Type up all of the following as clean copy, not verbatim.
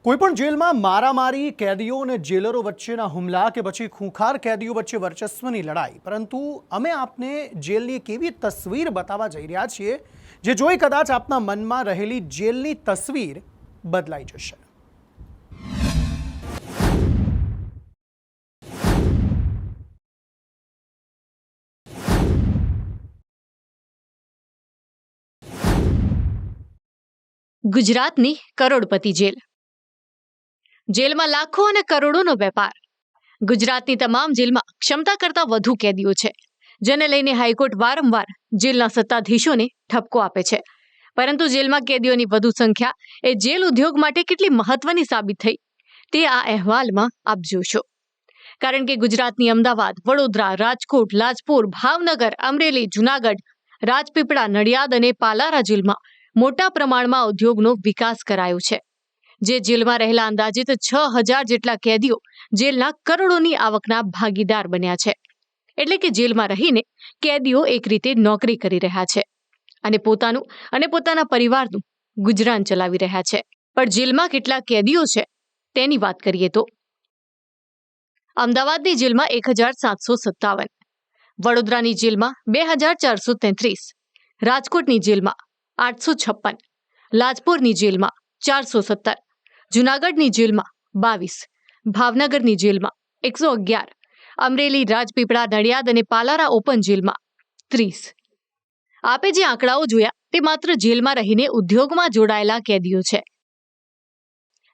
કોઈપણ જેલમાં મારામારી, કેદીઓ અને જેલરો વચ્ચેના હુમલા કે પછી ખૂંખાર કેદીઓ વચ્ચે વર્ચસ્વની લડાઈ, પરંતુ અમે આપને જેલની એક એવી તસવીર બતાવવા જઈ રહ્યા છીએ જે જોઈ કદાચ આપના મનમાં રહેલી જેલની તસવીર બદલાઈ જશે। ગુજરાતની કરોડપતિ જેલ। જેલમાં લાખો અને કરોડોનો વેપાર। ગુજરાતની તમામ જેલમાં ક્ષમતા કરતાં વધુ કેદીઓ છે, જેને લઈને હાઈકોર્ટ વારંવાર જેલના સત્તાધીશોને ઠપકો આપે છે। પરંતુ જેલમાં કેદીઓની વધુ સંખ્યા એ જેલ ઉદ્યોગ માટે કેટલી મહત્વની સાબિત થઈ તે આ અહેવાલમાં આપ જોશો। કારણ કે ગુજરાતની અમદાવાદ, વડોદરા, રાજકોટ, લાજપોર, ભાવનગર, અમરેલી, જૂનાગઢ, રાજપીપળા, નડિયાદ અને પાલારા જેલમાં મોટા પ્રમાણમાં ઉદ્યોગનો વિકાસ કરાયો છે। જે જેલમાં રહેલા અંદાજિત 6,000 જેટલા કેદીઓ જેલના કરોડોની આવકના ભાગીદાર બન્યા છે। એટલે કે જેલમાં રહીને કેદીઓ એક રીતે નોકરી કરી રહ્યા છે અને પોતાનું અને પોતાના પરિવારનું ગુજરાન ચલાવી રહ્યા છે। પણ જેલમાં કેટલા કેદીઓ છે તેની વાત કરીએ તો અમદાવાદની જેલમાં 1,757, વડોદરાની જેલમાં 2,433, રાજકોટની જેલમાં 856, લાજપોરની જેલમાં 417, જૂનાગઢની જેલમાં 22, ભાવનગરની જેલમાં 111, અમરેલી, રાજપીપળા, નડિયાદ અને પાલારા ઓપન જેલમાં 30। આપે જે આંકડાઓ જોયા તે માત્ર જેલમાં રહીને ઉદ્યોગમાં જોડાયેલા કેદીઓ છે।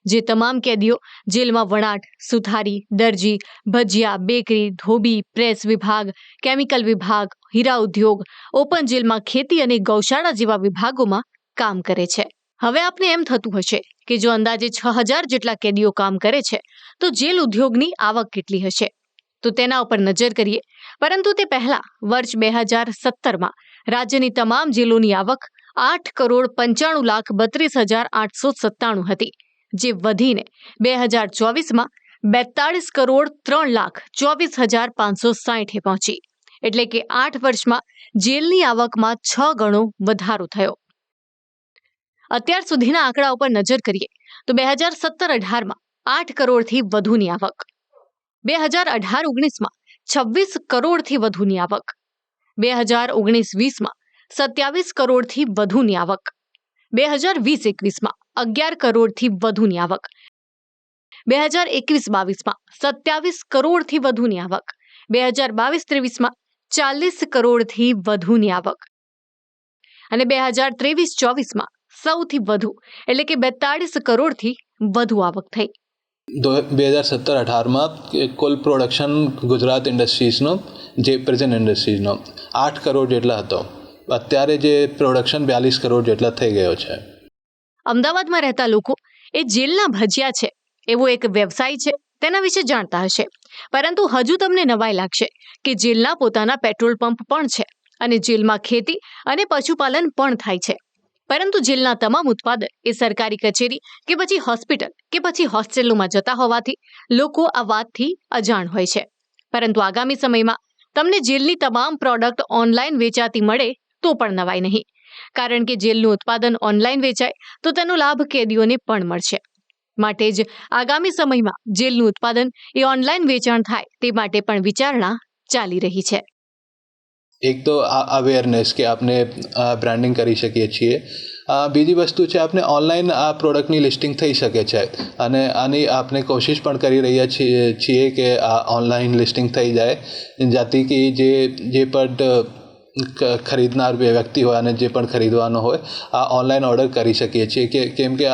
જે તમામ કેદીઓ જેલમાં વણાટ, સુથારી, દરજી, ભજીયા, બેકરી, ધોબી, પ્રેસ વિભાગ, કેમિકલ વિભાગ, હીરા ઉદ્યોગ, ઓપન જેલમાં ખેતી અને ગૌશાળા જેવા વિભાગોમાં કામ કરે છે। હવે આપને એમ થતું હશે કે જો અંદાજે 6,000 જેટલા કેદીઓ કામ કરે છે તો જેલ ઉદ્યોગની આવક કેટલી હશે? તો તેના ઉપર નજર કરીએ। પરંતુ તે પહેલા વર્ષ 2017માં રાજ્યની તમામ જેલોની આવક 8,95,32,897 હતી, જે વધીને 2024માં 42,03,24,560 પહોંચી। એટલે કે 8 વર્ષમાં જેલની આવકમાં 6 ગણો વધારો થયો। અત્યાર સુધીના આંકડા ઉપર નજર કરીએ તો 2017-18માં 8 કરોડથી વધુની આવક, 2018-19માં 26 કરોડથી વધુની આવક, 2019-20માં 27 કરોડથી વધુની આવક, 2020-21માં 11 કરોડથી વધુની આવક, 2021-22માં 27 કરોડથી વધુની આવક, 2022-23માં 40 કરોડથી વધુની આવક અને 2023-24માં સૌથી વધુ એટલે કે 42 કરોડથી વધુ આવક થઈ। 2017-18માં કુલ પ્રોડક્શન ગુજરાત ઇન્ડસ્ટ્રીઝનો, જે પ્રેઝન્ટ ઇન્ડસ્ટ્રીઝનો 8 કરોડ જેટલા હતો। અત્યારે જે પ્રોડક્શન 42 કરોડ જેટલા થઈ ગયો છે। અમદાવાદમાં રહેતા લોકો એ જેલના ભજીયા છે એવો એક વ્યવસાય છે તેના વિશે જાણતા હશે, પરંતુ હજુ તમને નવાઈ લાગશે કે જેલના પોતાના પેટ્રોલ પંપ પણ છે અને જેલમાં ખેતી અને પશુપાલન પણ થાય છે। પરંતુ જેલના તમામ ઉત્પાદન એ સરકારી કચેરી કે પછી હોસ્પિટલ કે પછી હોસ્ટેલોમાં જતા હોવાથી લોકો આ વાતથી અજાણ હોય છે। પરંતુ આગામી સમયમાં તમને જેલની તમામ પ્રોડક્ટ ઓનલાઈન વેચાતી મળે તો પણ નવાઈ નહીં, કારણ કે જેલનું ઉત્પાદન ઓનલાઈન વેચાય તો તેનો લાભ કેદીઓને પણ મળશે। માટે જ આગામી સમયમાં જેલનું ઉત્પાદન એ ઓનલાઈન વેચાણ થાય તે માટે પણ વિચારણા ચાલી રહી છે। એક તો આ અવેરનેસ કે આપણે બ્રાન્ડિંગ કરી શકીએ છીએ। બીજી વસ્તુ છે, આપણે ઓનલાઈન આ પ્રોડક્ટની લિસ્ટિંગ થઈ શકે છે અને આની આપણે કોશિશ પણ કરી રહ્યા છીએ કે આ ઓનલાઈન લિસ્ટિંગ થઈ જાય, જેથી કે જે પણ ખરીદનાર વ્યક્તિ હોય અને જે પણ ખરીદવાનો હોય આ ઓનલાઈન ઓર્ડર કરી શકીએ છીએ કે કેમ કે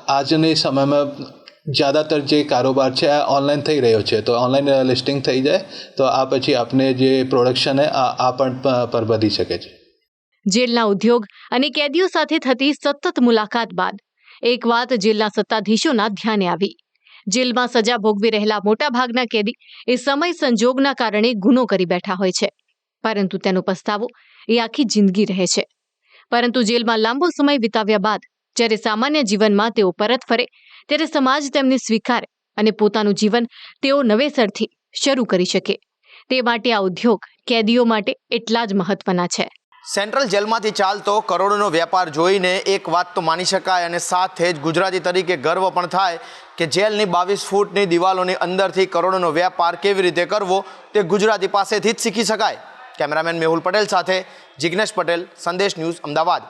આજની સમયમાં ज़्यादातर જે કારોબાર છે આ ઓનલાઈન થઈ રહ્યો છે, તો ઓનલાઈન લિસ્ટિંગ થઈ જાય તો આ પછી આપણે જે પ્રોડક્શન છે આ પણ પર વધી શકે છે। જેલના ઉદ્યોગ અને કેદીઓ સાથે થતી સતત મુલાકાત બાદ એક વાત જેલના સત્તાધીશોના ધ્યાને આવી। જેલમાં સજા ભોગવી રહેલા મોટાભાગના કેદી એ સમય સંજોગના કારણે ગુનો કરી બેઠા હોય છે, પરંતુ તેનો પસ્તાવો એ આખી જિંદગી રહે છે। પરંતુ જેલમાં લાંબો સમય વિતાવ્યા બાદ જ્યારે સામાન્ય જીવનમાં તેઓ પરત ફરે ત્યારે સમાજ તેમને સ્વીકારે અને પોતાનું જીવન તેઓ નવેસરથી શરૂ કરી શકે। તે માટે આ ઉદ્યોગ કેદીઓ માટે એટલા જ મહત્વના છે। સેન્ટ્રલ જેલમાંથી ચાલતો કરોડોનો વેપાર જોઈને એક વાત તો માની શકાય અને સાથે જ ગુજરાતી તરીકે ગર્વ પણ થાય કે જેલની 22 ફૂટની દિવાલોની અંદરથી કરોડોનો વેપાર કેવી રીતે કરવો તે ગુજરાતી પાસેથી જ શીખી શકાય. કેમેરામેન મેહુલ પટેલ સાથે જિગ્નેશ પટેલ, સંદેશ ન્યૂઝ, અમદાવાદ.